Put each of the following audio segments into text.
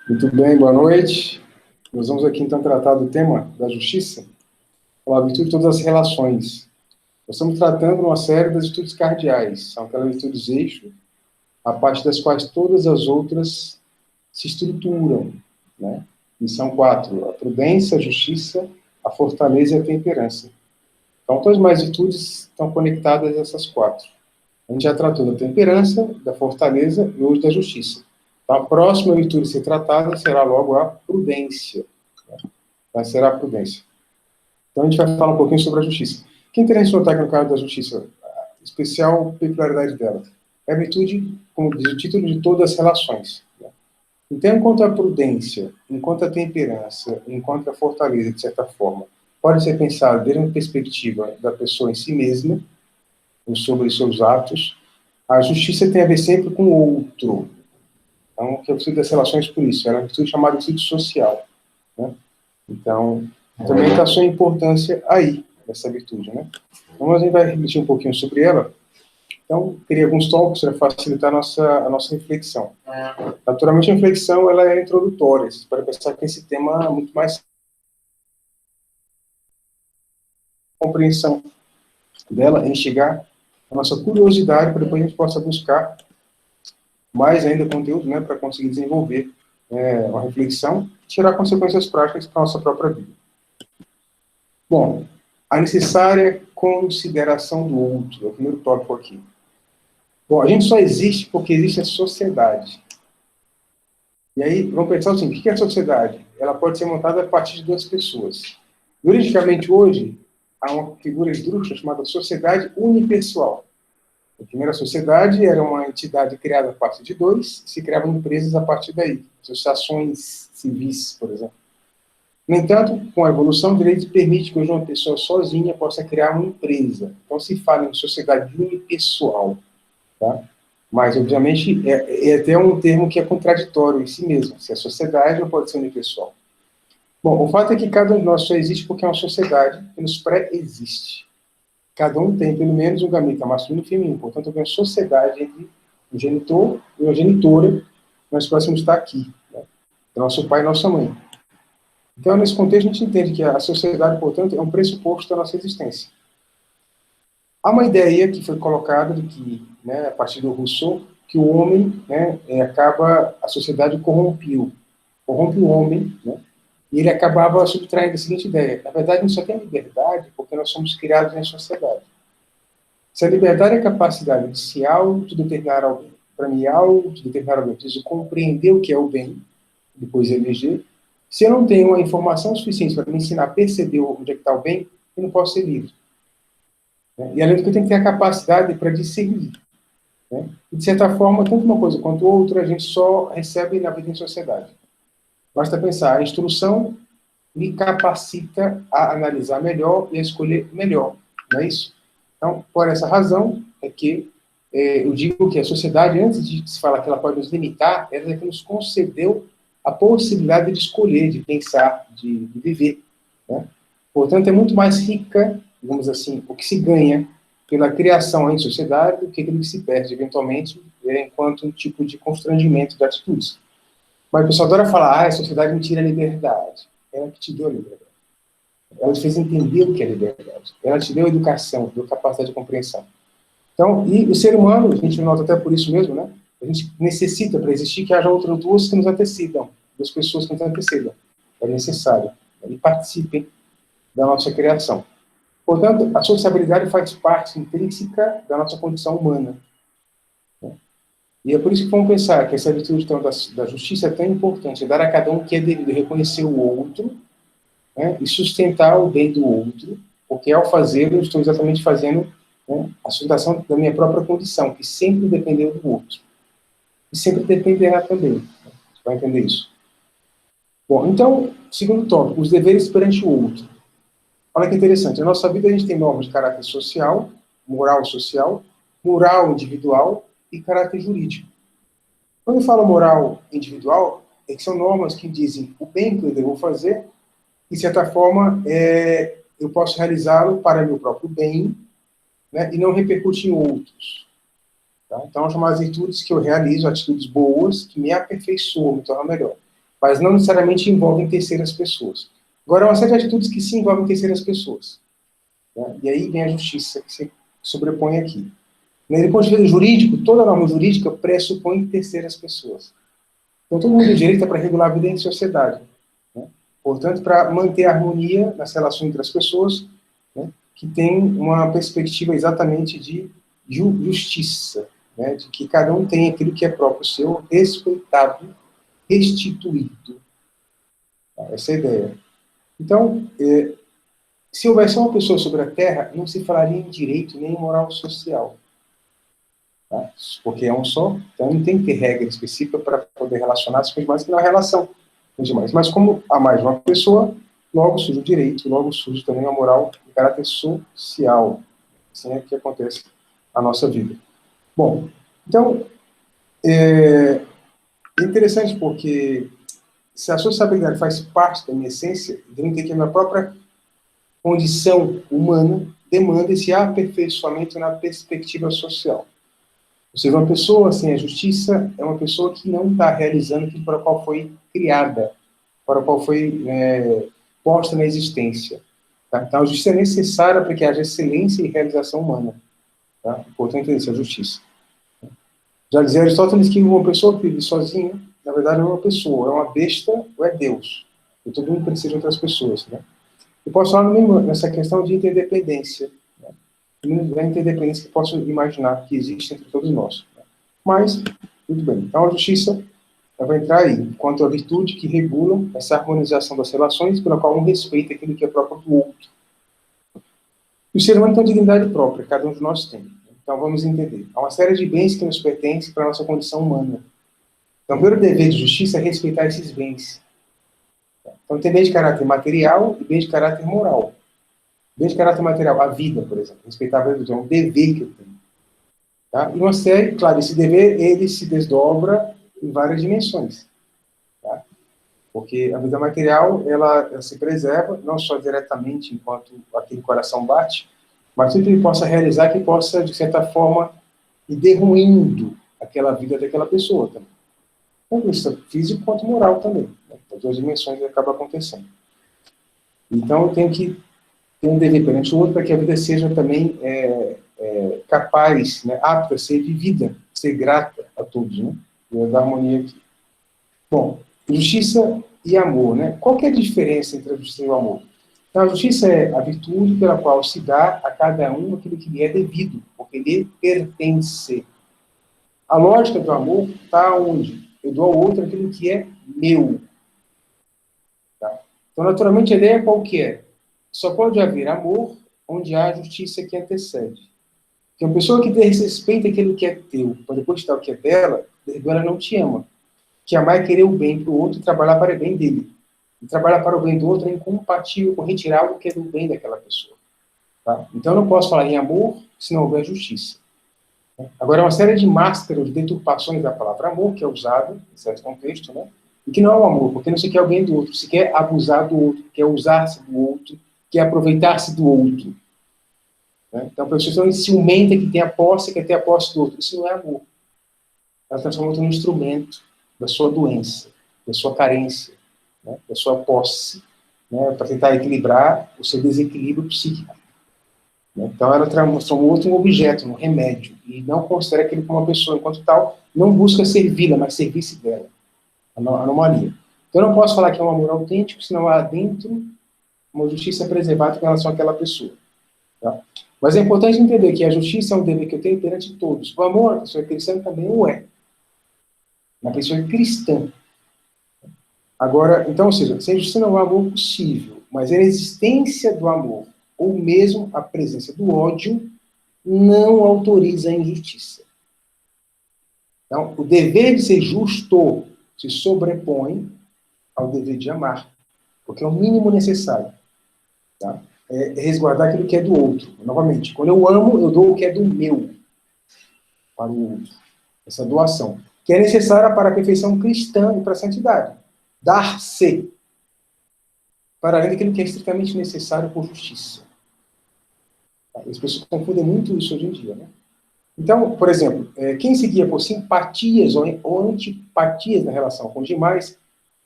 Muito bem, boa noite. Nós vamos aqui então tratar do tema da justiça, a virtude de todas as relações. Nós estamos tratando uma série das virtudes cardeais, são aquelas virtudes eixo, a partir das quais todas as outras se estruturam, né? E são 4, a prudência, a justiça, a fortaleza e a temperança. Então, todas as mais virtudes estão conectadas a essas 4. A gente já tratou da temperança, da fortaleza e hoje da justiça. Então, a próxima virtude a ser tratada será logo a prudência. Né? Será a prudência. Então, a gente vai falar um pouquinho sobre a justiça. O que é interessante notar aqui no caso da justiça, a especial peculiaridade dela, é a virtude, como diz o título, de todas as relações. Né? Então, enquanto a prudência, enquanto a temperança, enquanto a fortaleza, de certa forma, pode ser pensada desde uma perspectiva da pessoa em si mesma, ou sobre seus atos, a justiça tem a ver sempre com o outro. Então, que eu preciso das relações por isso. Ela é uma virtude chamada de virtude social. Né? Então, também está a sua importância aí, dessa virtude. Né? Então, a gente vai refletir um pouquinho sobre ela. Então, teria alguns tópicos para facilitar a nossa reflexão. Naturalmente, a reflexão ela é introdutória. Você pode pensar que esse tema é muito mais compreensão dela, em chegar a nossa curiosidade, para depois a gente possa buscar mais ainda conteúdo, né, para conseguir desenvolver uma reflexão e tirar consequências práticas para a nossa própria vida. Bom, a necessária consideração do outro, é o primeiro tópico aqui. Bom, a gente só existe porque existe a sociedade. E aí, vamos pensar assim, o que é a sociedade? Ela pode ser montada a partir de 2 pessoas. Juridicamente, hoje, há uma figura esdrúxula chamada sociedade unipessoal. A primeira sociedade era uma entidade criada a partir de 2, se criavam empresas a partir daí, associações civis, por exemplo. No entanto, com a evolução, o direito permite que hoje uma pessoa sozinha possa criar uma empresa. Então, se fala em sociedade unipessoal. Tá? Mas, obviamente, é até um termo que é contraditório em si mesmo. Se a sociedade não pode ser unipessoal. Bom, o fato é que cada um de nós só existe porque é uma sociedade que nos pré-existe. Cada um tem, pelo menos, um gameta masculino e feminino. Portanto, tem uma sociedade entre o genitor e a genitora, nós próximos estar aqui. Né? Nosso pai e nossa mãe. Então, nesse contexto, a gente entende que a sociedade, portanto, é um pressuposto da nossa existência. Há uma ideia que foi colocada de que, né, a partir do Rousseau, que o homem, né, a sociedade corrompe o homem, né, e ele acabava subtraindo a seguinte ideia: na verdade, a gente só tem liberdade porque nós somos criados em sociedade. Se a liberdade é a capacidade de se autodeterminar alguém, para me autodeterminar alguém, eu preciso compreender o que é o bem, depois eleger. Se eu não tenho uma informação suficiente para me ensinar a perceber onde é que está o bem, eu não posso ser livre. E além do que eu tenho que ter a capacidade para discernir. Né? E, de certa forma, tanto uma coisa quanto outra, a gente só recebe na vida em sociedade. Basta pensar, a instrução me capacita a analisar melhor e a escolher melhor. Não é isso? Então, por essa razão, é que eu digo que a sociedade, antes de se falar que ela pode nos limitar, ela é que nos concedeu a possibilidade de escolher, de pensar, de viver. Né? Portanto, é muito mais rica, digamos assim, o que se ganha pela criação em sociedade do que aquilo que se perde, eventualmente, enquanto um tipo de constrangimento de atitudes. Mas o pessoal adora falar, a sociedade me tira a liberdade. Ela que te deu a liberdade. Ela te fez entender o que é liberdade. Ela te deu educação, deu capacidade de compreensão. Então, e o ser humano, a gente nota até por isso mesmo, né? A gente necessita, para existir, que haja outras 2 que nos antecedam, 2 pessoas que nos antecedam. É necessário. E participem da nossa criação. Portanto, a sociabilidade faz parte intrínseca da nossa condição humana. E é por isso que vamos pensar que essa virtude então, da justiça é tão importante, é dar a cada um o que é devido, reconhecer o outro, né, e sustentar o bem do outro, porque ao fazê-lo, eu estou exatamente fazendo, né, a sustentação da minha própria condição, que sempre dependeu do outro. E sempre dependerá também. Você vai entender isso. Bom, então, segundo tópico, os deveres perante o outro. Olha que interessante, na nossa vida a gente tem normas de caráter social, moral individual e caráter jurídico. Quando eu falo moral individual, é que são normas que dizem o bem que eu devo fazer e, de certa forma, eu posso realizá-lo para meu próprio bem, né, e não repercutir em outros. Tá? Então, são as virtudes que eu realizo, atitudes boas, que me aperfeiçoam, me tornam melhor. mas não necessariamente envolvem terceiras pessoas. Agora, há uma série de atitudes que se envolvem terceiras pessoas. Né? E aí vem a justiça que se sobrepõe aqui. Do ponto de vista jurídico, toda norma jurídica pressupõe terceiras pessoas. Então, todo mundo tem direito para regular a vida em sociedade. Né? Portanto, para manter a harmonia nas relações entre as pessoas, né, que tem uma perspectiva exatamente de justiça, né, de que cada um tem aquilo que é próprio seu, respeitado, restituído. Essa é a ideia. Então, se houvesse uma pessoa sobre a Terra, não se falaria em direito nem em moral social. Tá? Porque é um só, então não tem que ter regra específica para poder relacionar-se com os demais, que não é relação com os demais. Mas como há mais de uma pessoa, logo surge o direito, logo surge também a moral de caráter social. Assim é que acontece na nossa vida. Bom, então, é interessante porque se a sociabilidade faz parte da minha essência, eu tenho que ter que a minha própria condição humana demanda esse aperfeiçoamento na perspectiva social. Ou seja, uma pessoa sem a justiça é uma pessoa que não está realizando aquilo para o qual foi criada, para o qual foi posta na existência. Tá? Então, a justiça é necessária para que haja excelência e realização humana. Tá? Importante é isso, a justiça. Já dizia Aristóteles que uma pessoa que vive sozinha, na verdade, não é uma pessoa, é uma besta ou é Deus. E todo mundo precisa de outras pessoas. Né? Eu posso falar mesmo nessa questão de interdependência. Né? A interdependência que posso imaginar que existe entre todos nós. Né? Mas, muito bem. Então, a justiça vai entrar aí, quanto à virtude que regula essa harmonização das relações, pela qual um respeita aquilo que é próprio do outro. E o ser humano tem uma dignidade própria, cada um de nós tem. Então, vamos entender. Há uma série de bens que nos pertencem para a nossa condição humana. Então, o primeiro dever de justiça é respeitar esses bens. Então, tem bem de caráter material e bem de caráter moral. Bem de caráter material, a vida, por exemplo. Respeitar a vida é um dever que eu tenho. Tá? E uma série, claro, esse dever, ele se desdobra em várias dimensões. Tá? Porque a vida material, ela se preserva, não só diretamente enquanto aquele coração bate, mas tudo que ele possa realizar, que possa, de certa forma, ir derruindo aquela vida daquela pessoa também. Tanto isso físico quanto moral também. Né? As duas dimensões acabam acontecendo. Então, eu tenho que ter um dever perante o outro para que a vida seja também capaz, né, apta a ser vivida, ser grata a todos, né? Da harmonia aqui. Bom, justiça e amor, né? Qual que é a diferença entre a justiça e o amor? Então, a justiça é a virtude pela qual se dá a cada um aquilo que lhe é devido, porque lhe pertence. A lógica do amor está onde? Eu dou ao outro aquilo que é meu. Tá? Então, naturalmente, a ideia qual que é? Só pode haver amor onde há justiça que antecede. Porque uma pessoa que desrespeita aquilo que é teu, para depois dar o que é dela, ela não te ama. Que amar é querer o bem para o outro e trabalhar para o bem dele. E trabalhar para o bem do outro é incompatível com retirar algo que é do bem daquela pessoa. Tá? Então, eu não posso falar em amor se não houver justiça. Agora, uma série de máscaras, de deturpações da palavra amor, que é usada em certo contexto, né? E que não é o amor, porque não se quer o bem do outro, se quer abusar do outro, quer usar-se do outro, quer aproveitar-se do outro. Né? Então, a pessoa ciumenta que tem a posse, quer ter a posse do outro. Isso não é amor. Ela transforma num instrumento da sua doença, da sua carência, né? Da sua posse, né? Para tentar equilibrar o seu desequilíbrio psíquico. Então, ela transforma o outro em um objeto, um remédio, e não considera aquele como uma pessoa, enquanto tal, não busca servi-la, mas servir-se dela. Anomalia. Então, eu não posso falar que é um amor autêntico, senão há dentro uma justiça preservada em relação àquela pessoa. Tá? Mas é importante entender que a justiça é um dever que eu tenho perante todos. O amor, a pessoa cristã também o é. Uma pessoa cristã. Agora, então, ou seja, sem justiça não há amor possível, mas a existência do amor, ou mesmo a presença do ódio, não autoriza a injustiça. Então, o dever de ser justo se sobrepõe ao dever de amar, porque é o mínimo necessário. Tá? É resguardar aquilo que é do outro. Novamente, quando eu amo, eu dou o que é do meu para o outro. Essa doação, que é necessária para a perfeição cristã e para a santidade. Dar-se para além daquilo que é estritamente necessário por justiça. As pessoas confundem muito isso hoje em dia, né? Então, por exemplo, quem se guia por simpatias ou antipatias na relação com os demais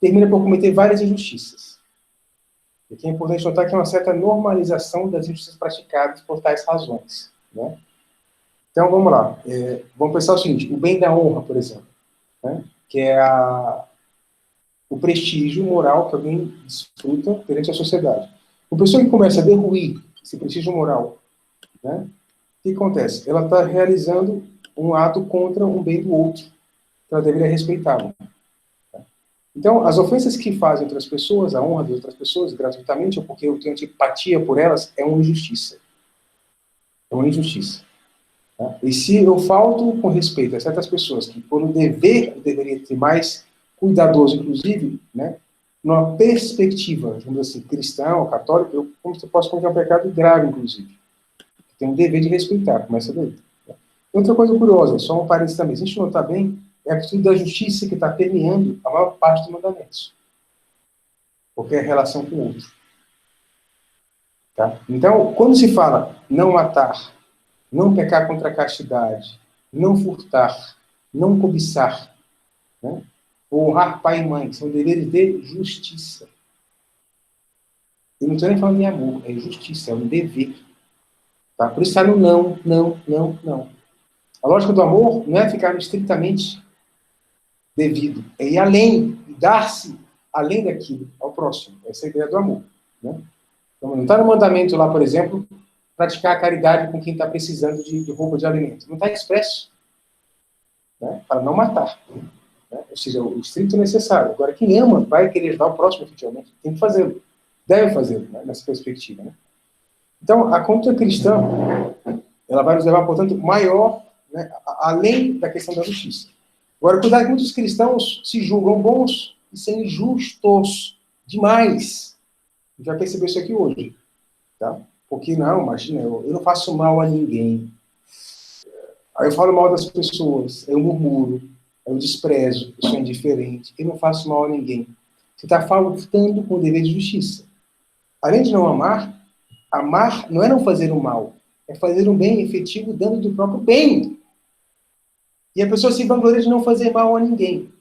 termina por cometer várias injustiças. E aqui é importante notar que há uma certa normalização das injustiças praticadas por tais razões, né? Então, vamos lá. Vamos pensar o seguinte, o bem da honra, por exemplo, né? Que é o prestígio moral que alguém desfruta perante a sociedade. Uma pessoa que começa a derruir esse prestígio moral, né? O que acontece? Ela está realizando um ato contra um bem do outro, que ela deveria respeitar. Então, as ofensas que fazem outras pessoas, a honra de outras pessoas, gratuitamente, ou porque eu tenho antipatia por elas, é uma injustiça. É uma injustiça. Tá? E se eu falto com respeito a certas pessoas, que por um dever eu deveria ser mais cuidadoso, inclusive, né, numa perspectiva, vamos dizer assim, cristã ou católica, eu posso cometer um pecado grave, inclusive. Tem um dever de respeitar, começa daí. Outra coisa curiosa, só um parênteses também, se a gente notar bem, é a atitude da justiça que está permeando a maior parte dos mandamentos. Porque é a relação com o outro. Tá? Então, quando se fala não matar, não pecar contra a castidade, não furtar, não cobiçar, né? Honrar pai e mãe, são deveres de justiça. Eu não estou nem falando de amor, é justiça, é um dever. Tá? Por isso está no não, não, não, não. A lógica do amor não é ficar estritamente devido, é ir além, dar-se além daquilo, ao próximo. Essa é a ideia do amor. Né? Então, não está no mandamento lá, por exemplo, praticar a caridade com quem está precisando de roupa de alimento. Não está expresso. Né? Para não matar. Né? Ou seja, o estrito necessário. Agora, quem ama vai querer ajudar o próximo, efetivamente. Tem que fazê-lo. Deve fazê-lo, né? Nessa perspectiva. Né? Então, a conduta cristã, ela vai nos levar, portanto, maior, né, além da questão da justiça. Agora, cuidado que muitos cristãos se julgam bons e são injustos demais. Já percebeu isso aqui hoje. Tá? Porque, não, imagina, eu não faço mal a ninguém. Aí eu falo mal das pessoas, eu murmuro, eu desprezo, eu sou indiferente, eu não faço mal a ninguém. Você está faltando com o dever de justiça. Além de não amar, amar não é não fazer o mal, é fazer um bem efetivo dando do próprio bem. E a pessoa se vangloria de não fazer mal a ninguém.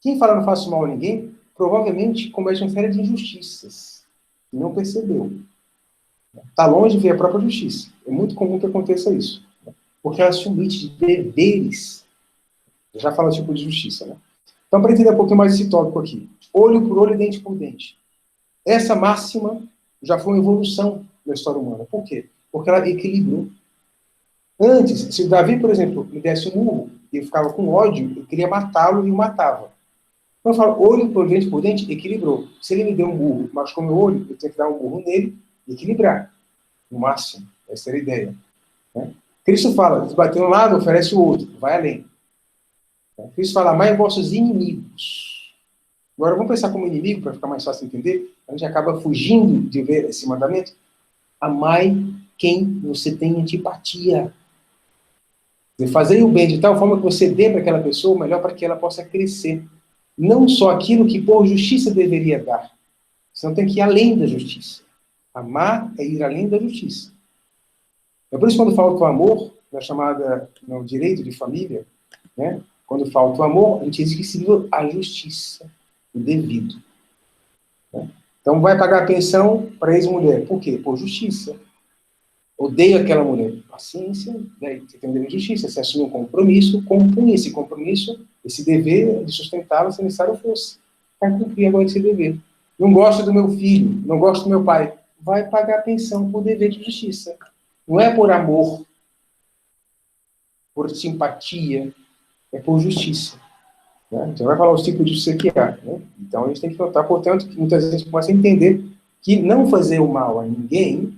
Quem fala não faço mal a ninguém, provavelmente comete uma série de injustiças. E não percebeu. Está longe de ver a própria justiça. É muito comum que aconteça isso. Porque ela se omite de deveres. Eu já falo tipo de justiça, né? Então, para entender um pouquinho mais esse tópico aqui. Olho por olho, dente por dente. Essa máxima já foi uma evolução da história humana. Por quê? Porque ela equilibrou. Antes, se o Davi, por exemplo, me desse um murro e eu ficava com ódio, eu queria matá-lo e o matava. Então eu falo, olho por dente, equilibrou. Se ele me deu um murro, machucou meu olho, eu tenho que dar um murro nele e equilibrar. No máximo. Essa era a ideia. Né? Cristo fala, se bater um lado, oferece o outro. Vai além. Cristo fala, amai vossos inimigos. Agora vamos pensar como inimigo, para ficar mais fácil de entender. A gente acaba fugindo de ver esse mandamento. Amai quem você tem antipatia. Fazer o bem de tal forma que você dê para aquela pessoa o melhor para que ela possa crescer. Não só aquilo que por justiça deveria dar. Senão tem que ir além da justiça. Amar é ir além da justiça. É por isso que quando falta o amor, na chamada no direito de família, né, quando falta o amor, a gente diz que se viu a justiça, o devido. Né? Então vai pagar a pensão para ex-mulher. Por quê? Por justiça. Odeio aquela mulher. Paciência, né? Você tem um dever de justiça, você assume um compromisso, cumpre esse compromisso, esse dever de sustentá-la se necessário fosse. Vai cumprir agora esse dever. Não gosto do meu filho, não gosto do meu pai. Vai pagar a pensão por dever de justiça. Não é por amor, por simpatia, é por justiça. Né? Então vai falar os tipos de justiça que há. Né? Então a gente tem que notar, portanto, que muitas vezes a gente começa a entender que não fazer o mal a ninguém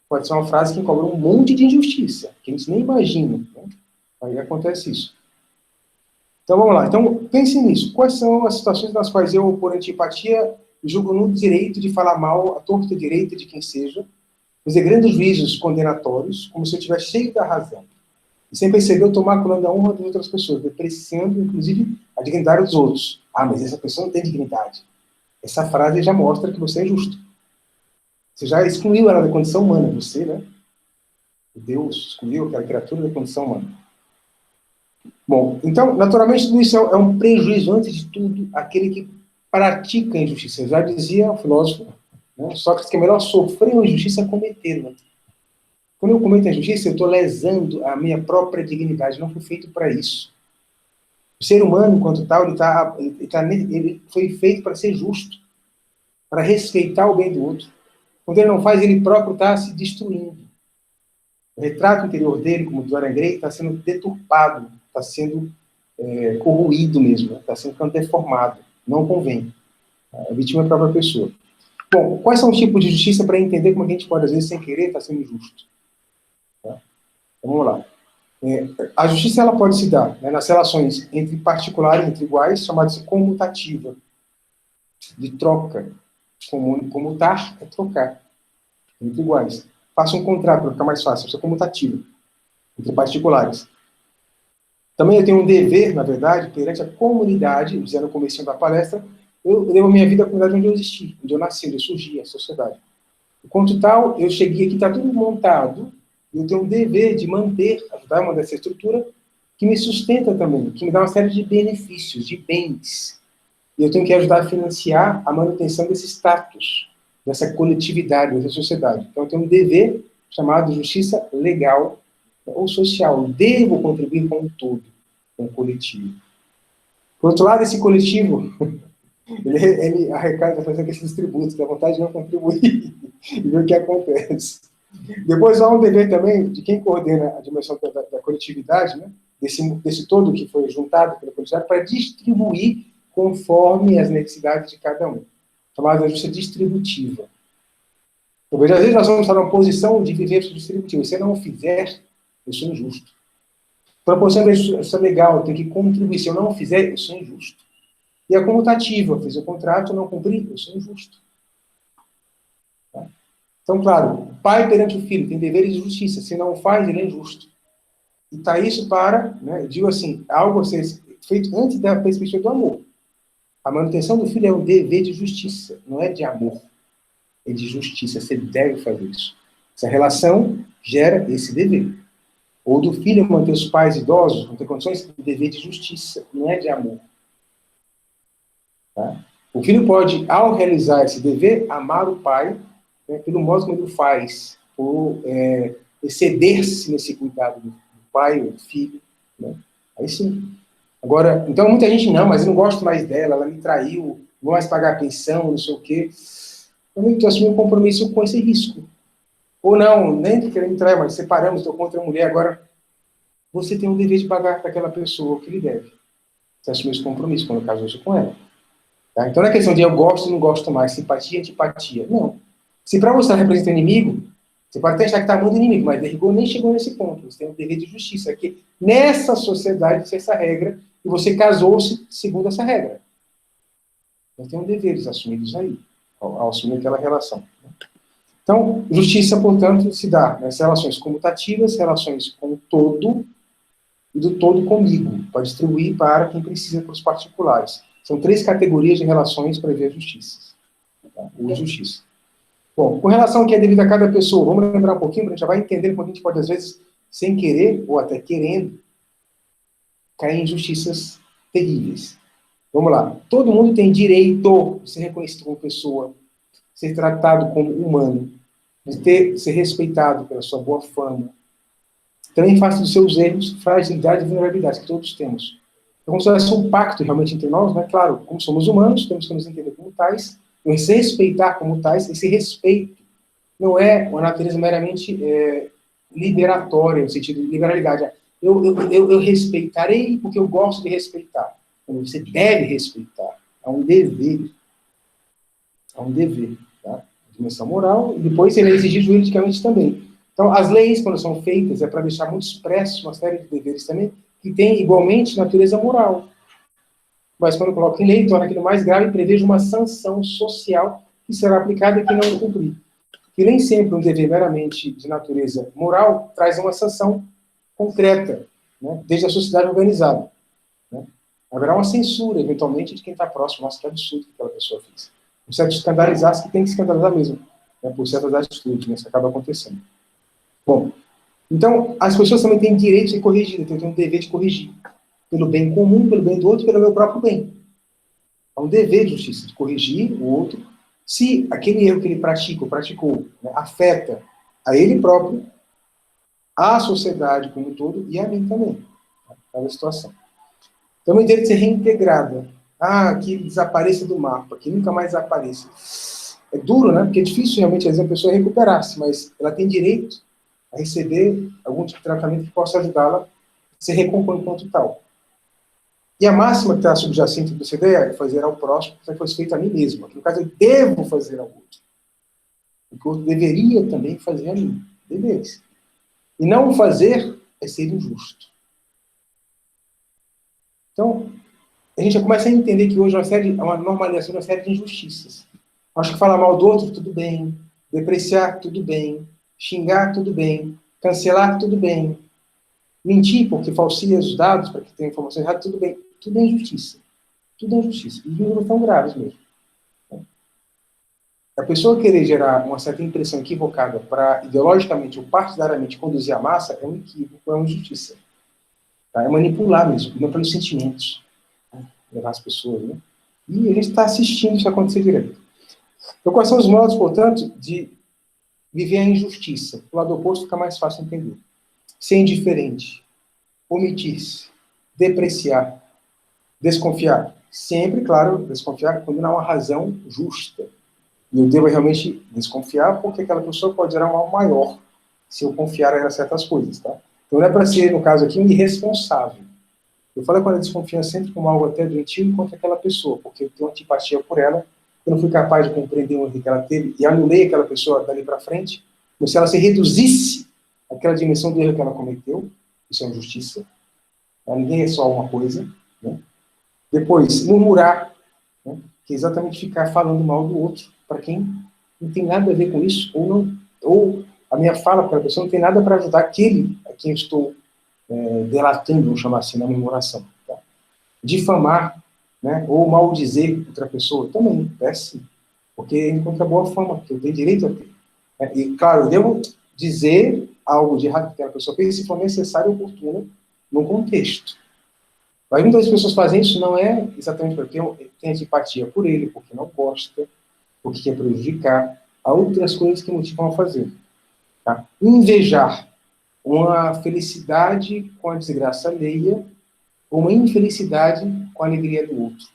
pode ser uma frase que encobre um monte de injustiça, que a gente nem imagina. Né? Aí acontece isso. Então vamos lá. Então pense nisso. Quais são as situações nas quais eu, por antipatia, julgo no direito de falar mal, a torta direita de quem seja, fazer grandes juízos condenatórios, como se eu estivesse cheio da razão. E sem perceber, eu tomar colando a honra das outras pessoas, depreciando, inclusive, a dignidade dos outros. Ah, mas essa pessoa não tem dignidade. Essa frase já mostra que você é justo. Você já excluiu ela da condição humana, você, né? Deus excluiu aquela criatura da condição humana. Bom, então, naturalmente, tudo isso é um prejuízo, antes de tudo, aquele que pratica a injustiça. Já dizia o filósofo, né, Sócrates, que é melhor sofrer uma injustiça a cometê-la. Quando eu cometo a injustiça, eu estou lesando a minha própria dignidade. Não fui feito para isso. O ser humano, enquanto tal, ele foi feito para ser justo, para respeitar o bem do outro. Quando ele não faz, ele próprio está se destruindo. O retrato interior dele, como diz Dorian Gray, está sendo deturpado, está sendo corroído mesmo, está sendo deformado. Não convém. A vítima é a própria pessoa. Bom, quais são os tipos de justiça para entender como a gente pode, às vezes, sem querer, estar sendo injusto? Tá? Então, vamos lá. A justiça ela pode se dar, né, nas relações entre particulares, entre iguais, chamadas de comutativa, de troca. Comutar é trocar, entre iguais. Faça um contrato para ficar mais fácil, isso é comutativo, entre particulares. Também eu tenho um dever, na verdade, perante a comunidade, dizendo no começo da palestra, eu devo a minha vida à comunidade onde eu existi, onde eu nasci, onde eu surgi, a sociedade. Enquanto tal, eu cheguei aqui, está tudo montado, eu tenho um dever de manter, ajudar a manter essa estrutura, que me sustenta também, que me dá uma série de benefícios, de bens. E eu tenho que ajudar a financiar a manutenção desse status, dessa coletividade, dessa sociedade. Então eu tenho um dever chamado justiça legal ou social. Eu devo contribuir com o todo, com o coletivo. Por outro lado, esse coletivo, ele arrecada, fazendo esses tributos, dá vontade de não contribuir e ver o que acontece. Depois há um dever também de quem coordena a dimensão da coletividade, né? desse todo que foi juntado pela coletividade, para distribuir conforme as necessidades de cada um. Chamada justiça distributiva. Então, às vezes nós vamos estar numa posição de viver distributivo. Se eu não o fizer, eu sou injusto. Proporção da justiça legal, eu tenho que contribuir. Se eu não o fizer, eu sou injusto. E a comutativa, fiz o contrato, não cumpri, eu sou injusto. Tá? Então, claro, o pai perante o filho tem deveres de justiça. Se não faz, ele é injusto. E está isso para, né, eu digo assim, algo a ser feito antes da perspectiva do amor. A manutenção do filho é um dever de justiça, não é de amor. É de justiça, você deve fazer isso. Essa relação gera esse dever. Ou do filho manter os pais idosos, não ter condições, é um dever de justiça, não é de amor. Tá? O filho pode, ao realizar esse dever, amar o pai, né, pelo modo como ele o faz, por exceder-se nesse cuidado do pai ou do filho. Né? Aí sim. Agora, então muita gente, não, mas eu não gosto mais dela, ela me traiu, não vou mais pagar a pensão, não sei o quê. Eu estou assumindo um compromisso com esse risco. Ou não, nem que querendo me trair, mas separamos, estou contra a mulher, agora você tem o dever de pagar para aquela pessoa o que lhe deve. Você assumiu esse compromisso quando casou-se com ela. Tá? Então não é questão de eu gosto ou não gosto mais, simpatia, antipatia. Não. Se para você representa inimigo, você pode até achar que está amando inimigo, mas derribou, nem chegou nesse ponto. Você tem um dever de justiça. Aqui, nessa sociedade, existe essa regra, e você casou-se segundo essa regra. Então tem um deveres assumidos aí, ao assumir aquela relação. Então, justiça, portanto, se dá nas relações comutativas, relações com o todo, e do todo comigo, para distribuir para quem precisa, para os particulares. São 3 categorias de relações para ver a justiça. Tá? O justiça. Bom, com relação ao que é devido a cada pessoa, vamos lembrar um pouquinho, para a gente já vai entender como a gente pode, às vezes, sem querer, ou até querendo, cair em injustiças terríveis. Vamos lá. Todo mundo tem direito de ser reconhecido como pessoa, ser tratado como humano, de ser respeitado pela sua boa fama. Também face dos seus erros, fragilidade e vulnerabilidade, que todos temos. Então, como se houvesse um pacto realmente entre nós, né? Claro, como somos humanos, temos que nos entender como tais, nos respeitar como tais. Esse respeito não é uma natureza meramente liberatória, no sentido de liberalidade. Eu respeitarei porque eu gosto de respeitar. Então, você deve respeitar. É um dever. É um dever. Tá? Dimensão moral, e depois ele é exigido juridicamente também. Então, as leis, quando são feitas, é para deixar muito expresso uma série de deveres também, que tem igualmente natureza moral. Mas quando coloca em lei, torna aquilo mais grave e preveja uma sanção social que será aplicada a quem não cumprir. E nem sempre um dever meramente de natureza moral traz uma sanção concreta, né, desde a sociedade organizada. Né? Haverá uma censura, eventualmente, de quem está próximo. Nossa, que absurdo que aquela pessoa fez. Um certo escandalizar, que tem que escandalizar mesmo, né, por certas atitudes, né, isso acaba acontecendo. Bom, então, as pessoas também têm direito de ser corrigidas, então eu tenho um dever de corrigir. Pelo bem comum, pelo bem do outro, pelo meu próprio bem. Há um dever de justiça, de corrigir o outro, se aquele erro que ele pratica ou praticou, né, afeta a ele próprio, a sociedade como um todo e a mim também. Cada situação. Também deve ser reintegrada. Que desapareça do mapa, que nunca mais apareça. É duro, né? Porque é difícil realmente, às vezes, a pessoa recuperar-se, mas ela tem direito a receber algum tipo de tratamento que possa ajudá-la a se recompor enquanto tal. E a máxima que está subjacente dessa ideia é fazer ao próximo o que foi feito a mim mesmo. Aqui, no caso, eu devo fazer ao outro. O que o outro deveria também fazer a mim. Deveres. E não o fazer é ser injusto. Então, a gente já começa a entender que hoje é uma normalização de uma série de injustiças. Acho que falar mal do outro, tudo bem. Depreciar, tudo bem. Xingar, tudo bem. Cancelar, tudo bem. Mentir porque falsia os dados para que tenha informação errada, tudo bem. Tudo é injustiça. Tudo é injustiça. E números tão graves mesmo. A pessoa querer gerar uma certa impressão equivocada para ideologicamente ou partidariamente conduzir a massa é um equívoco, é uma injustiça. Tá? É manipular mesmo, não pelos sentimentos. Levar as pessoas, né? E a gente está assistindo isso acontecer direto. Então, quais são os modos, portanto, de viver a injustiça? O lado oposto fica mais fácil de entender. Ser indiferente, omitir-se, depreciar, desconfiar. Sempre, claro, desconfiar quando não há uma razão justa. E eu devo realmente desconfiar porque aquela pessoa pode gerar um mal maior se eu confiar em certas coisas, tá? Então não é para ser, no caso aqui, um irresponsável. Eu falo quando a desconfiança sempre como algo até doentio contra aquela pessoa, porque eu tenho antipatia por ela, eu não fui capaz de compreender o erro que ela teve e anulei aquela pessoa dali para frente, como se ela se reduzisse àquela dimensão do erro que ela cometeu. Isso é injustiça. Ninguém é só uma coisa, né? Depois, murmurar, né? Que é exatamente ficar falando mal do outro, para quem não tem nada a ver com isso, ou a minha fala para a pessoa não tem nada para ajudar aquele a quem eu estou delatando, vamos chamar assim, na murmuração. Tá? Difamar, né? Ou maldizer outra pessoa, também, péssimo, porque encontra boa fama, que eu tenho direito a ter. Né? E, claro, eu devo dizer algo de errado que aquela pessoa fez, se for necessário e oportuno, no contexto. Mas muitas pessoas fazem isso não é exatamente porque tem antipatia por ele, porque não gosta, porque quer prejudicar. Há outras coisas que motivam a fazer. Tá? Invejar uma felicidade com a desgraça alheia ou uma infelicidade com a alegria do outro.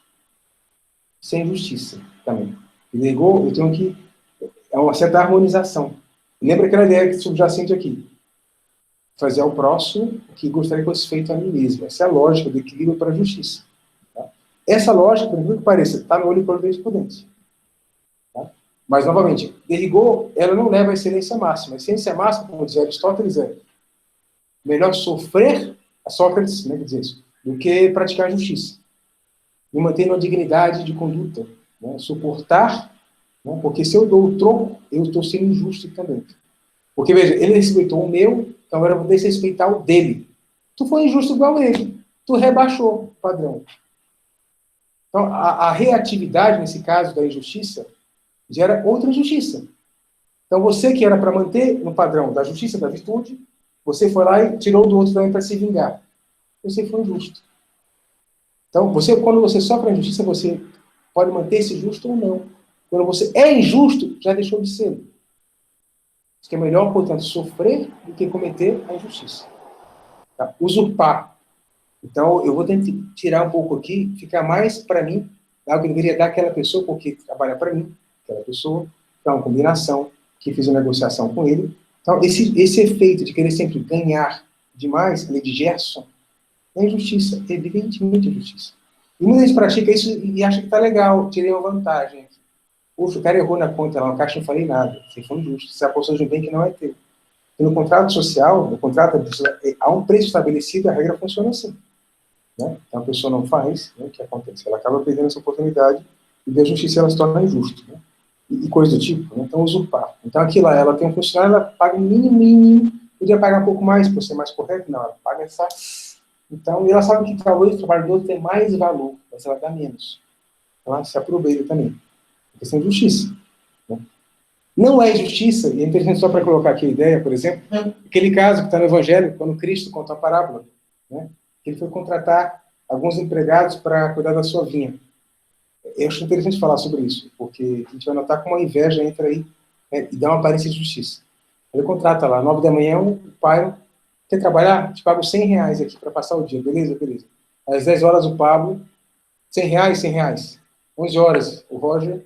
Isso é injustiça também. Eu tenho que... É uma certa harmonização. Lembra aquela ideia que subjacente aqui? Fazer ao próximo o que gostaria que fosse feito a mim mesmo. Essa é a lógica do equilíbrio para a justiça. Tá? Essa lógica, por incrível que pareça, está no olho e por dentro por dentro. Tá? Mas, novamente, de rigor, ela não leva à excelência máxima. A excelência máxima, como dizia Aristóteles, é melhor sofrer, a Sócrates, né, quer dizer isso, do que praticar a justiça. E manter uma dignidade de conduta. Né? Suportar, né? Porque se eu dou o troco, eu estou sendo injusto também. Porque, veja, ele respeitou o meu, então agora eu vou desrespeitar o dele. Tu foi injusto igual ele. Tu rebaixou o padrão. Então, a reatividade, nesse caso da injustiça, gera outra injustiça. Então, você que era para manter no padrão da justiça, da virtude, você foi lá e tirou do outro também para se vingar. Você foi injusto. Então, quando você sofre a injustiça, você pode manter-se justo ou não. Quando você é injusto, já deixou de ser. Isso que é melhor, portanto, sofrer do que cometer a injustiça. Tá? Usurpar. Então, eu vou tentar tirar um pouco aqui, ficar mais para mim, algo que eu deveria dar àquela pessoa, porque trabalha para mim, aquela pessoa, então, uma combinação, que fiz uma negociação com ele. Então, esse efeito de querer sempre ganhar demais, lei de Gerson, é injustiça, evidentemente injustiça. E muita gente pratica isso e acha que está legal, tirei uma vantagem. Poxa, o cara errou na conta lá, no caixa não falei nada, você foi injusto, você apostou de um bem que não é teu. E no contrato social, no contrato, há um preço estabelecido, a regra funciona assim. Né? Então a pessoa não faz, né? O que acontece? Ela acaba perdendo essa oportunidade e da justiça ela se torna injusta. Né? E coisa do tipo, né? Então usurpar. Então aqui lá, ela tem um funcionário, ela paga o mínimo, podia pagar um pouco mais, para ser mais correto, não, ela paga essa... Então, e ela sabe que talvez o trabalho do outro tem mais valor, mas ela dá menos. Então ela se aproveita também. É questão de justiça. Né? Não é injustiça, e é interessante só para colocar aqui a ideia, por exemplo, aquele caso que está no Evangelho, quando Cristo conta a parábola, né? Que ele foi contratar alguns empregados para cuidar da sua vinha. Eu acho interessante falar sobre isso, porque a gente vai notar como a inveja entra aí, né, e dá uma aparência de justiça. Ele contrata lá, 9 da manhã, o pai quer trabalhar? Te pago R$ 100 aqui para passar o dia, beleza, beleza. Às 10 horas o Pablo, R$ 100, R$ 100. 11 horas o Roger,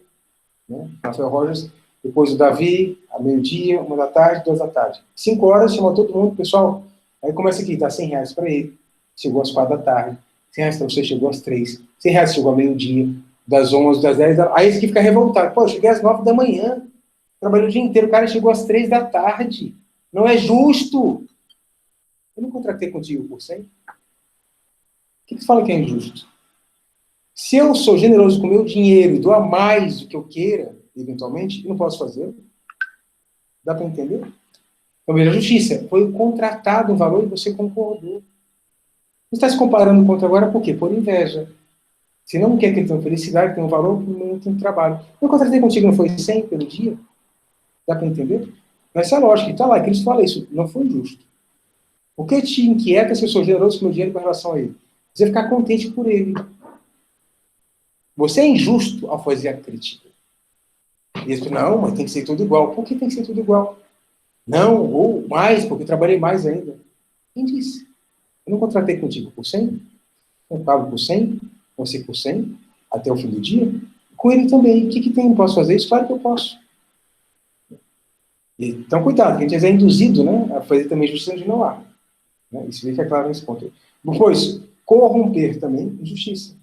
né, Rafael Rogers, depois o Davi, a meio-dia, 1 da tarde, 2 da tarde. 5 horas, chama todo mundo, pessoal, aí começa aqui, dá R$ 100 para ele, chegou às 4 da tarde, R$ 100 para você, chegou às 3, R$ 100 chegou ao meio-dia, das 11, das 10, aí esse aqui fica revoltado, pô, eu cheguei às 9 da manhã, trabalhei o dia inteiro, o cara chegou às 3 da tarde, não é justo. Eu não contratei contigo por 100? O que você fala que é injusto? Se eu sou generoso com o meu dinheiro e dou a mais do que eu queira, eventualmente, eu não posso fazer? Dá para entender? Então, veja, a justiça foi contratado um valor e você concordou. Você está se comparando contra agora por quê? Por inveja. Se não quer que ele tenha felicidade, tem um valor, não tem trabalho. Eu contratei contigo, não foi 100 pelo dia? Dá para entender? Mas essa é a lógica, está lá, Cristo fala isso, não foi justo. O que te inquieta se eu sou generoso com o meu dinheiro com relação a ele? Você ficar contente por ele. Você é injusto ao fazer a crítica. E eles falam, não, mas tem que ser tudo igual. Por que tem que ser tudo igual? Não, ou mais, porque eu trabalhei mais ainda. Quem disse? Eu não contratei contigo por 100? Eu pago por 100? Você por 100? Até o fim do dia? Com ele também. O que tem? Posso fazer isso? Claro que eu posso. Então, cuidado, que a gente é induzido, né, a fazer também justiça onde não há. Né? Isso fica claro nesse ponto. Depois, corromper também injustiça.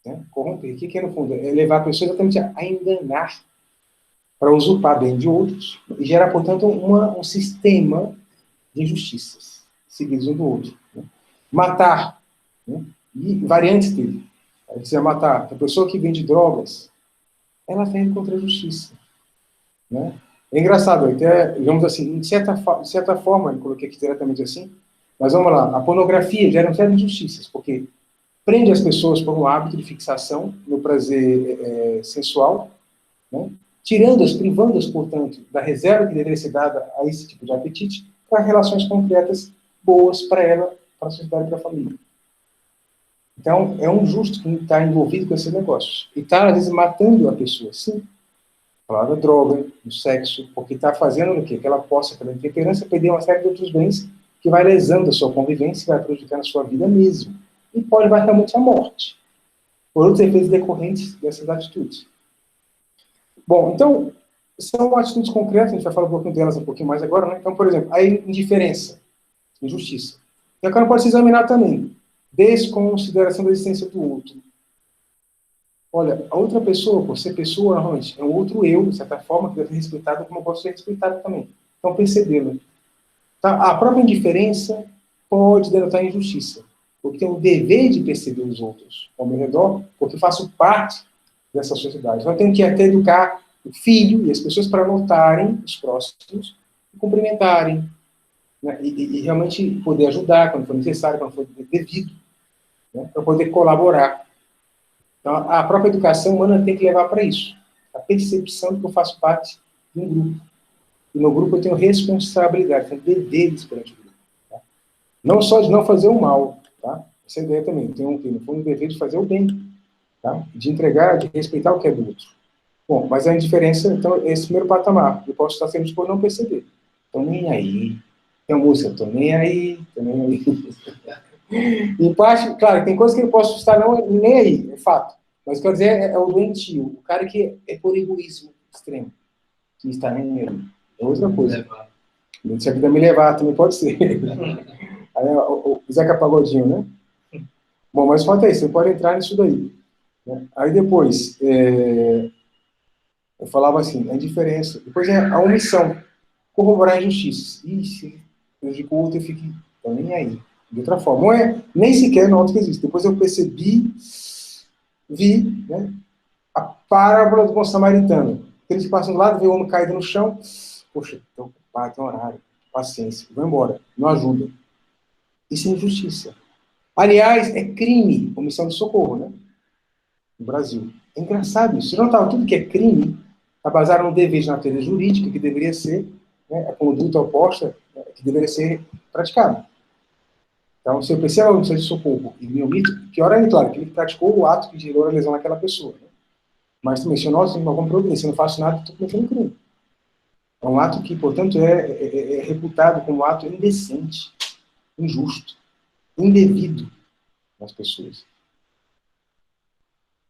Né? Corromper, o que é no fundo? É levar a pessoa exatamente a enganar para usurpar bem de outros e gerar, portanto, um sistema de injustiças seguidos um do outro. Né? Matar, né? E variantes dele. Aí você vai matar a pessoa que vende drogas, ela está indo contra a justiça. Né? É engraçado, até, digamos assim, de certa forma, eu coloquei aqui diretamente assim, mas vamos lá, a pornografia gera uma série de injustiças, porque prende as pessoas por um hábito de fixação no prazer sensual, né? Tirando-as, privando-as, portanto, da reserva que deveria ser dada a esse tipo de apetite, para relações concretas boas para ela, para a sociedade e para a família. Então, é um justo que está envolvido com esse negócio. E está, às vezes, matando a pessoa, sim. Falar da droga, do sexo, porque está fazendo o quê? Que ela possa, pela intemperância, perder uma série de outros bens que vai lesando a sua convivência e vai prejudicando a sua vida mesmo. E pode levar realmente à morte, por outros efeitos decorrentes dessas atitudes. Bom, então, são atitudes concretas, a gente vai falar um pouquinho delas um pouquinho mais agora, né? Então, por exemplo, a indiferença, injustiça. E a cara pode se examinar também. Desconsideração da existência do outro. Olha, a outra pessoa, por ser pessoa, normalmente, é um outro eu, de certa forma, que deve ser respeitado como eu posso ser respeitado também. Então, percebê-la. Tá? A própria indiferença pode denotar injustiça, porque tem o dever de perceber os outros ao meu redor, porque faço parte dessa sociedade. Então, eu tenho que até educar o filho e as pessoas para notarem os próximos e cumprimentarem, né? E realmente poder ajudar quando for necessário, quando for devido, né? Para poder colaborar. Então, a própria educação humana tem que levar para isso, a percepção de que eu faço parte de um grupo. E no grupo eu tenho responsabilidade, tenho deveres perante o grupo. Tá? Não só de não fazer o mal, tá? Essa é a ideia também. Eu tenho um dever de fazer o bem, tá? De entregar, de respeitar o que é do outro. Bom, mas a indiferença, então, é esse primeiro patamar. Eu posso estar sendo exposto não perceber. Estou nem aí. Tem uma música, estou nem aí, estou nem aí. Em parte, claro, tem coisas que eu posso estar nem aí, é fato. Mas, quer dizer, é o doentio, o cara que é por egoísmo extremo, que está nem aí. É outra coisa. Se a vida me levar, também pode ser. Aí, o Zeca Pagodinho, né? Bom, mas o fato é isso, você pode entrar nisso daí. Né? Aí depois, eu falava assim, a indiferença. Depois é a omissão. Corroborar injustiças. Ixi, prejudica o outro, eu fico nem aí. De outra forma. Não é, nem sequer noto que existe. Depois eu percebi, vi, né, a parábola do bom samaritano. Eles passam do lado, vê o homem caído no chão. Poxa, estou ocupado, tem horário. Paciência, vou embora. Não ajuda. Isso é injustiça. Aliás, é crime, omissão de socorro, né? No Brasil. É engraçado isso. Se não estava tudo que é crime, está baseado num dever de natureza jurídica, que deveria ser, né, a conduta oposta, que deveria ser praticada. Então, se eu percebo a omissão de socorro e me omito, pior ainda, claro, que ele praticou o ato que gerou a lesão naquela pessoa. Né? Mas também, se eu não tenho alguma providência, eu não faço nada, estou cometendo um crime. É um ato que, portanto, é reputado como um ato indecente, injusto, indevido nas pessoas.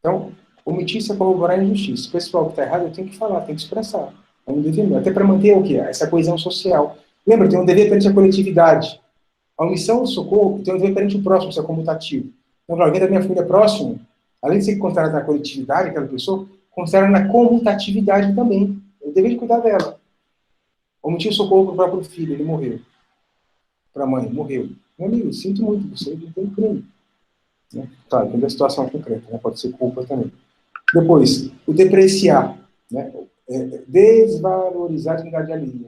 Então, omitir-se é corroborar a injustiça. O pessoal que está errado, eu tenho que falar, tenho que expressar. É um dever meu. Até para manter o quê? Essa coesão social. Lembra, tem um dever perante a coletividade. A omissão do socorro tem um dever perante o próximo, isso é comutativo. Então, alguém da minha família próximo, além de ser considerado na coletividade, aquela pessoa, considera na comutatividade também. Eu deveria de cuidar dela. Omitir o socorro para o próprio filho, ele morreu. Para a mãe, morreu. Meu amigo, sinto muito, você não tem crime. Né? Claro, depende da situação concreta, né? Pode ser culpa também. Depois, o depreciar. Né? Desvalorizar a dignidade alheia.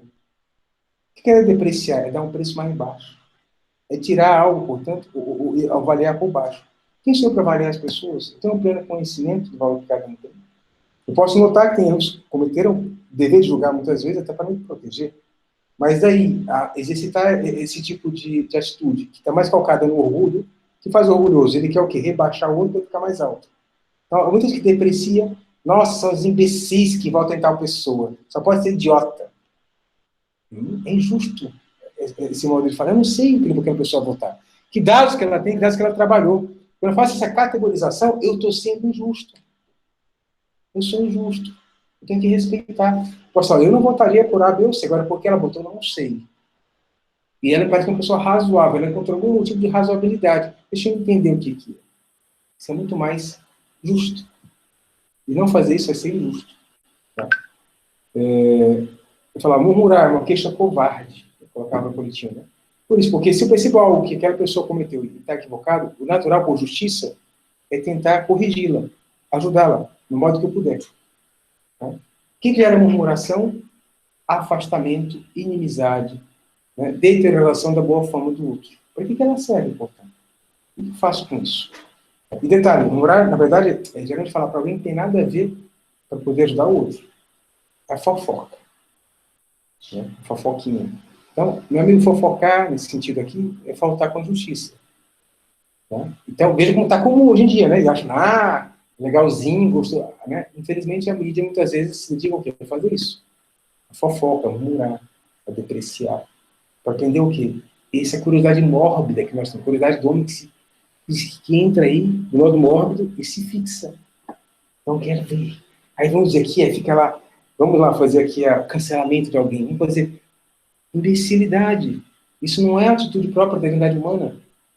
O que é depreciar? É dar um preço mais baixo. É tirar algo, portanto, ou avaliar por baixo. Quem sou eu para avaliar as pessoas? Eu tenho um pleno conhecimento do valor que cada um tem. Eu posso notar que tem erros que cometeram, dever de julgar muitas vezes, até para me proteger. Mas daí, exercitar esse tipo de atitude, que está mais calcada no orgulho, que faz o orgulhoso. Ele quer o quê? Rebaixar o outro para ficar mais alto. Então, há muita gente que deprecia, nossa, são os imbecis que votam em tal pessoa. Só pode ser idiota. É injusto esse modo de falar. Eu não sei o que aquela pessoa votar. Que dados que ela tem, que dados que ela trabalhou. Quando eu faço essa categorização, eu estou sendo injusto. Eu sou injusto. Eu tenho que respeitar. Pessoal, eu não votaria por A, B ou C. Agora, por que ela votou, eu não sei. E ela parece uma pessoa razoável. Ela encontrou algum motivo de razoabilidade. Deixa eu entender o que é. Isso é muito mais justo. E não fazer isso é ser injusto. Tá? Eu falava, murmurar é uma queixa covarde. Eu colocava no politinho, né? Por isso, porque se eu percebo algo que aquela pessoa cometeu e está equivocado, o natural por justiça é tentar corrigi-la, ajudá-la, no modo que eu puder. Tá? O que gera murmuração? Afastamento, inimizade, né? Deterioração da boa fama do outro. Para que ela serve, portanto? O que eu faço com isso? E detalhe, murmurar, na verdade, geralmente falar para alguém que tem nada a ver para poder ajudar o outro. É fofoca. Né? Fofoquinha. Então, meu amigo, fofocar, nesse sentido aqui, é faltar com justiça. Tá? Então, veja como está comum hoje em dia, né? Eles acham, legalzinho, gostou. Né? Infelizmente, a mídia muitas vezes se dedica o quê? Para fazer isso. A fofoca, a murmurar, a depreciar. Para aprender o quê? Essa é a curiosidade mórbida que nós temos. A curiosidade do homem que entra aí, do modo mórbido, e se fixa. Não quero ver. Aí vamos dizer aqui, fica lá, vamos lá fazer aqui o cancelamento de alguém. Vamos fazer imbecilidade. Isso não é atitude própria da dignidade humana.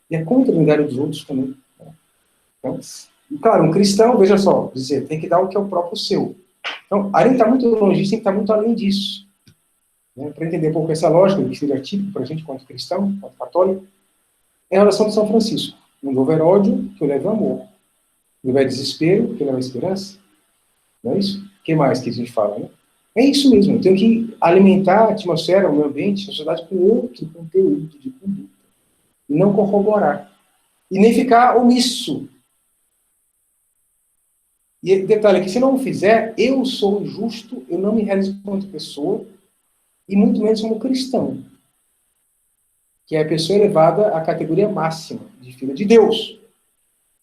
E é contra a dignidade dos outros também. Então, claro, um cristão, veja só, dizer, tem que dar o que é o próprio seu. Então, além de estar muito longe disso, tem que estar muito além disso. Né? Para entender um pouco essa lógica, que seria típico para a gente, quanto cristão, quanto católico, é a oração de São Francisco. Não houver ódio, que eu leve amor. Não houver desespero, que eu leve esperança. Não é isso? O que mais que a gente fala, né? É isso mesmo. Eu tenho que alimentar a atmosfera, o meio ambiente, a sociedade com outro conteúdo de conduta. E não corroborar. E nem ficar omisso. E detalhe aqui, se não o fizer, eu sou injusto, eu não me realizo como pessoa, e muito menos como cristão. Que é a pessoa elevada à categoria máxima de filho de Deus.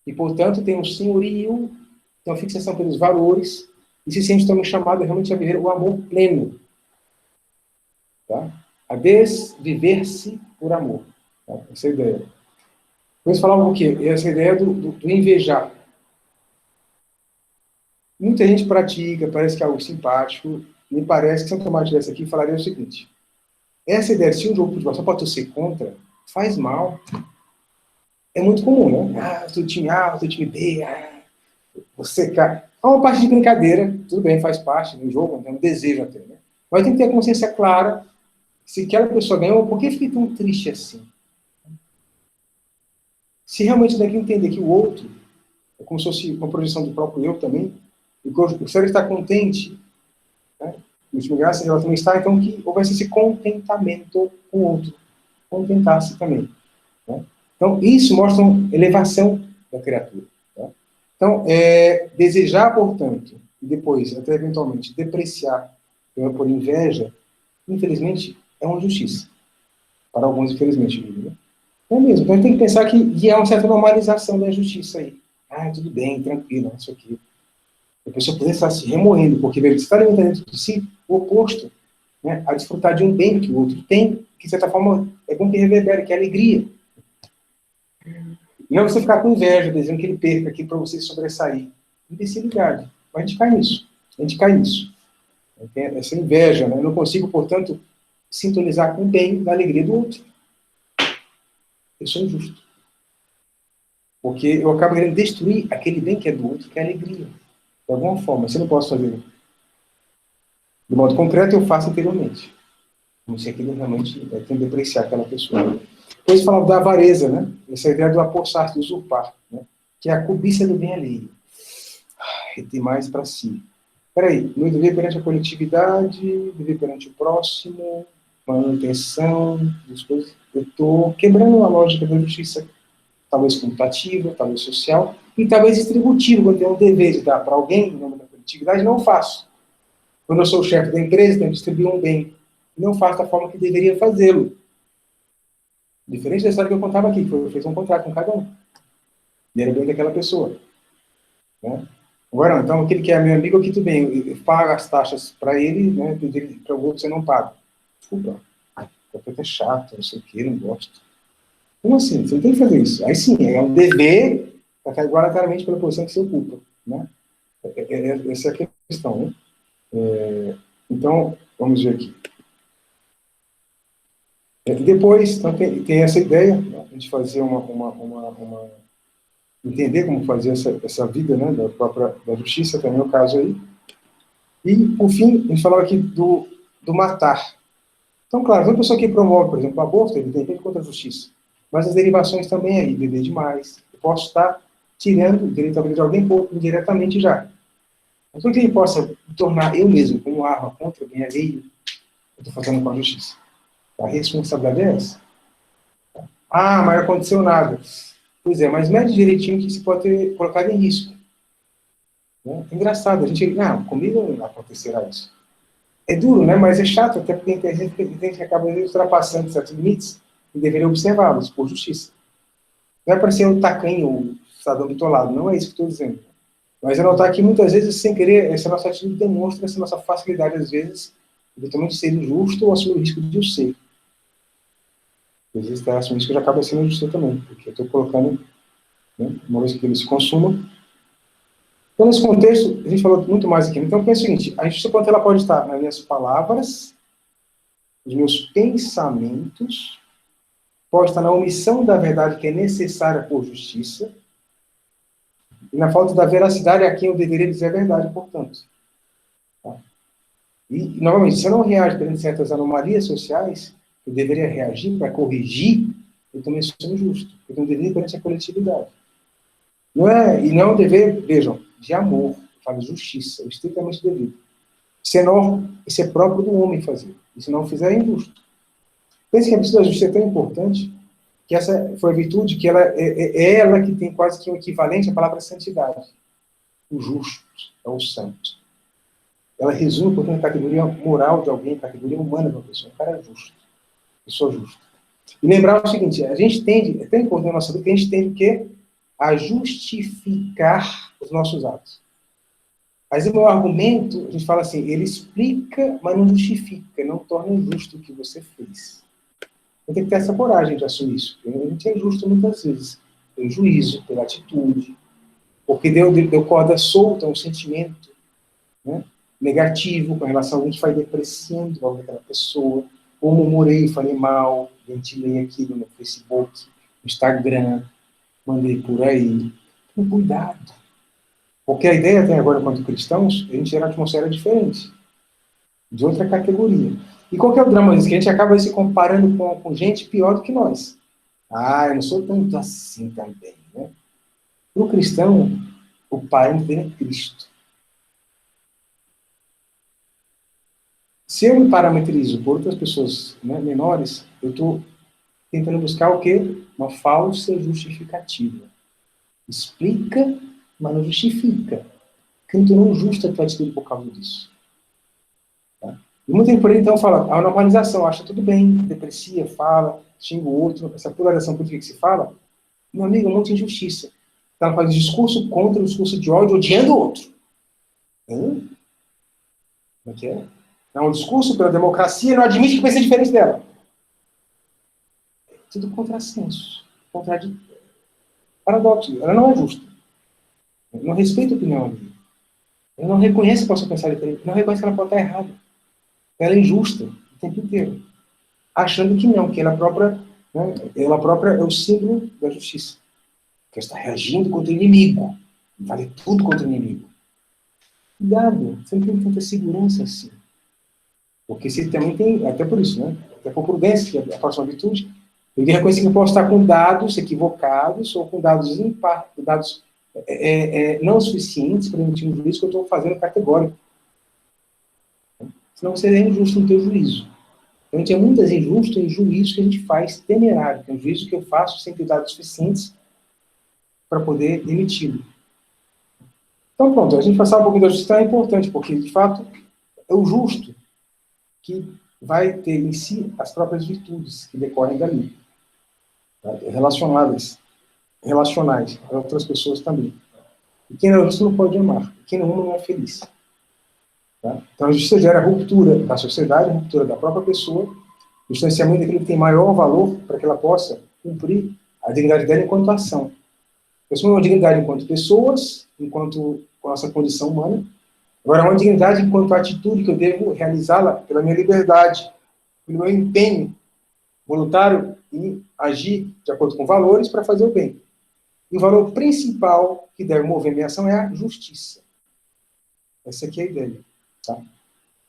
E, portanto, tem um senhorio, tem uma fixação pelos valores, e se sente também chamado realmente a viver o amor pleno. Tá? A desviver-se por amor. Tá? Essa é a ideia. Vamos falar um quê? Essa ideia do invejar. Muita gente pratica, parece que é algo simpático. Me parece que se São Tomás estivesse aqui, falaria o seguinte. Essa ideia, se um jogo de futebol só pode torcer contra, faz mal. É muito comum, né? Eu sou time A, eu sou time B, você cai. É uma parte de brincadeira, tudo bem, faz parte do jogo, é um desejo até, né? Mas tem que ter a consciência clara se aquela pessoa ganhou, por que fiquei tão triste assim? Se realmente tem que entender que o outro é como se fosse uma projeção do próprio eu também, e que o cérebro está contente, né? O último graça ela também está, então que houvesse esse contentamento com o outro, contentar-se também. Né? Então, isso mostra uma elevação da criatura. Tá? Então, desejar, portanto, e depois, até eventualmente, depreciar por inveja, infelizmente, é uma injustiça. Para alguns, infelizmente, né? É mesmo. Então, a gente tem que pensar que há uma certa normalização da injustiça aí. Tudo bem, tranquilo, não sei o quê. A pessoa poder estar se remoendo, porque você está alimentando dentro de si o oposto, né, a desfrutar de um bem que o outro tem, que de certa forma é bom que reverbera, que é alegria. Não você ficar com inveja, desejando que ele perca aqui para você sobressair. Imbecilidade. Mas a gente cai nisso. A gente cai nisso. Essa inveja, né? Eu não consigo, portanto, sintonizar com o bem da alegria do outro. Eu sou injusto. Porque eu acabo querendo destruir aquele bem que é do outro, que é a alegria. De alguma forma. Se eu não posso fazer de modo concreto, eu faço interiormente. Como se aquilo realmente tem que depreciar aquela pessoa. Depois falava da avareza, né? Essa ideia do apossar, do usurpar, né? Que é a cobiça do bem alheio. Reter mais para si. Peraí, meu dever perante a coletividade, dever perante o próximo, manutenção das coisas. Eu estou quebrando a lógica da justiça, talvez comutativa, talvez social, e talvez distributiva. Quando eu tenho um dever de dar para alguém, em nome da coletividade, não faço. Quando eu sou o chefe da empresa, tenho que distribuir um bem. Não faço da forma que deveria fazê-lo. Diferente da história que eu contava aqui, que eu fiz um contrato com cada um. E era o bem daquela pessoa. Né? Agora, então, aquele que é meu amigo, aqui tudo bem, eu pago as taxas para ele, né, para o outro você não paga. Desculpa, é chato, não sei o que, não gosto. Como assim? Você não tem que fazer isso. Aí sim, é um dever, está igualitariamente pela posição que você ocupa. Né? Essa é a questão. Né? Então, vamos ver aqui. Depois, então, tem essa ideia, né, de fazer entender como fazer essa vida, né, da justiça, também é o caso aí. E, por fim, a gente falava aqui do matar. Então, claro, toda pessoa que promove, por exemplo, o aborto, ele tem contra a justiça. Mas as derivações também aí, beber demais. Eu posso estar tirando o direito à vida de alguém indiretamente já. Mas para que ele possa tornar eu mesmo como arma contra o bem alheio, eu estou fazendo com a justiça. A responsabilidade é essa. Ah, mas não aconteceu nada. Pois é, mas mede direitinho que se pode ter colocado em risco. Né? É engraçado, a gente... Não, comigo não acontecerá isso. É duro, né? Mas é chato, até porque a gente acaba ultrapassando certos limites e deveria observá-los, por justiça. Não é para ser um tacanho ou cidadão bitolado, não é isso que estou dizendo. Mas é notar que muitas vezes, sem querer, essa nossa atitude demonstra essa nossa facilidade, às vezes, eventualmente ser injusto ou assumir o risco de o ser. Às vezes, assumir isso que já acaba sendo injusto também, porque eu estou colocando, né, uma vez que ele se consuma. Então, nesse contexto, a gente falou muito mais aqui. Então, pensa o seguinte, a justiça, quanto ela pode estar nas minhas palavras, nos meus pensamentos, pode estar na omissão da verdade que é necessária por justiça, e na falta da veracidade a quem eu deveria dizer a verdade, portanto. Tá? E, novamente, se eu não reajo perante certas anomalias sociais, eu deveria reagir para corrigir, eu também sou injusto. Eu tenho um dever perante a coletividade. Não é, e não é um dever, vejam, de amor, falo de justiça, estritamente devido. Isso é próprio do homem fazer. E se não fizer, é injusto. Pense que a virtude da justiça é tão importante que essa foi a virtude que é ela que tem quase que um equivalente à palavra santidade. O justo é o santo. Ela resume, portanto, a categoria moral de alguém, a categoria humana de uma pessoa. O cara é justo. Eu sou justo. E lembrar o seguinte, a gente tende, é tão importante na nossa vida que a gente tende o quê? A justificar os nossos atos. Mas o meu argumento, a gente fala assim, ele explica, mas não justifica, não torna injusto o que você fez. Eu tenho que ter essa coragem de assumir isso. A gente é injusto muitas vezes. Pelo juízo, pela atitude, porque deu corda solta um sentimento, né, negativo com relação a alguém que vai depreciando aquela pessoa, ou murmurei, falei mal, ventilei aquilo no Facebook, no Instagram, mandei por aí. Com cuidado. Porque a ideia até agora, enquanto cristãos, a gente gera uma atmosfera diferente, de outra categoria. E qual que é o drama disso? Que a gente acaba se comparando com gente pior do que nós. Ah, eu não sou tanto assim também, né? Para o cristão, o parâmetro é Cristo. Se eu me parametrizo por outras pessoas, né, menores, eu estou tentando buscar o quê? Uma falsa justificativa. Explica, mas não justifica. Porque não tornou justa a tua atitude por causa disso. Tá? E muita gente por aí, então, fala, a normalização, acha tudo bem, deprecia, fala, xinga o outro, essa polarização política que se fala, meu amigo, é um monte de injustiça. Ela faz discurso contra o discurso de ódio, odiando o outro. Hein? Como é que é? É um discurso pela democracia, não admite que pense diferente dela. Tudo contrassenso, contraditório. Paradoxo. Ela não é justa. Ela não respeita a opinião alheia. Ela não reconhece que possa pensar diferente. Não reconhece que ela pode estar errada. Ela é injusta o tempo inteiro. Achando que não, que ela própria, né, ela própria é o símbolo da justiça. Que ela está reagindo contra o inimigo. Vale tudo contra o inimigo. Cuidado, você não tem tanta segurança assim. Porque você também tem, até por isso, né? Até por prudência, que é a próxima virtude, eu reconhecer que eu posso estar com dados equivocados ou com dados dados não suficientes para emitir um juízo que eu estou fazendo categórico. Senão você é injusto no teu juízo. Então, a gente é muitas vezes injusto em juízo que a gente faz temerário, que é um juízo que eu faço sem ter dados suficientes para poder emiti-lo. Então, pronto, a gente passar um pouquinho da justiça é importante, porque, de fato, é o justo que vai ter em si as próprias virtudes que decorrem dali, tá? Relacionais a outras pessoas também. E quem não é justo não pode amar. Quem não ama não é feliz. Tá? Então a justiça gera a ruptura da sociedade, a ruptura da própria pessoa, o distanciamento daquilo que tem maior valor para que ela possa cumprir a dignidade dela enquanto ação. Isso é uma dignidade enquanto pessoas, enquanto com a nossa condição humana. Agora, uma dignidade enquanto atitude que eu devo realizá-la pela minha liberdade, pelo meu empenho voluntário em agir de acordo com valores para fazer o bem. E o valor principal que deve mover minha ação é a justiça. Essa aqui é a ideia. Tá?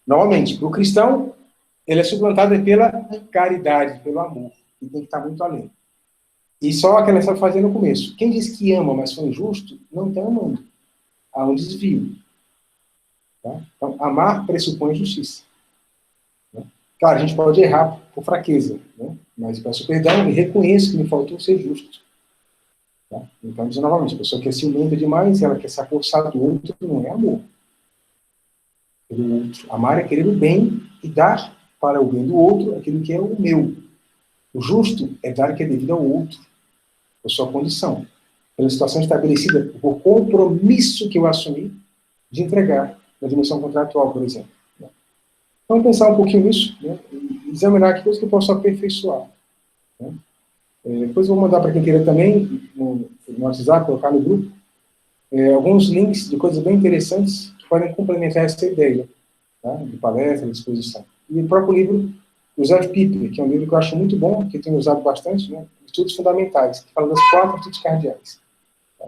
Novamente, para o cristão, ele é suplantado pela caridade, pelo amor. E tem que estar muito além. E só aquela que ela está fazendo no começo. Quem diz que ama, mas foi injusto, não está amando. Há um desvio. Tá? Então, amar pressupõe justiça. Né? Claro, a gente pode errar por fraqueza, né? Mas peço perdão e reconheço que me faltou ser justo. Tá? Então, diz novamente, a pessoa quer ciumenta demais, ela quer se apossar do outro, não é amor. Pelo outro. Amar é querer o bem e dar para o bem do outro aquilo que é o meu. O justo é dar o que é devido ao outro, por sua condição, pela situação estabelecida, por compromisso que eu assumi de entregar na dimensão contratual, por exemplo. Vamos pensar um pouquinho nisso, né, e examinar que coisas que eu posso aperfeiçoar. Né. Depois eu vou mandar para quem queira também, no WhatsApp, colocar no grupo, alguns links de coisas bem interessantes que podem complementar essa ideia, tá, de palestra, de exposição. E o próprio livro do Joseph Piper, que é um livro que eu acho muito bom, que eu tenho usado bastante, né, Estudos Fundamentais, que fala das 4 virtudes cardeais. Tá,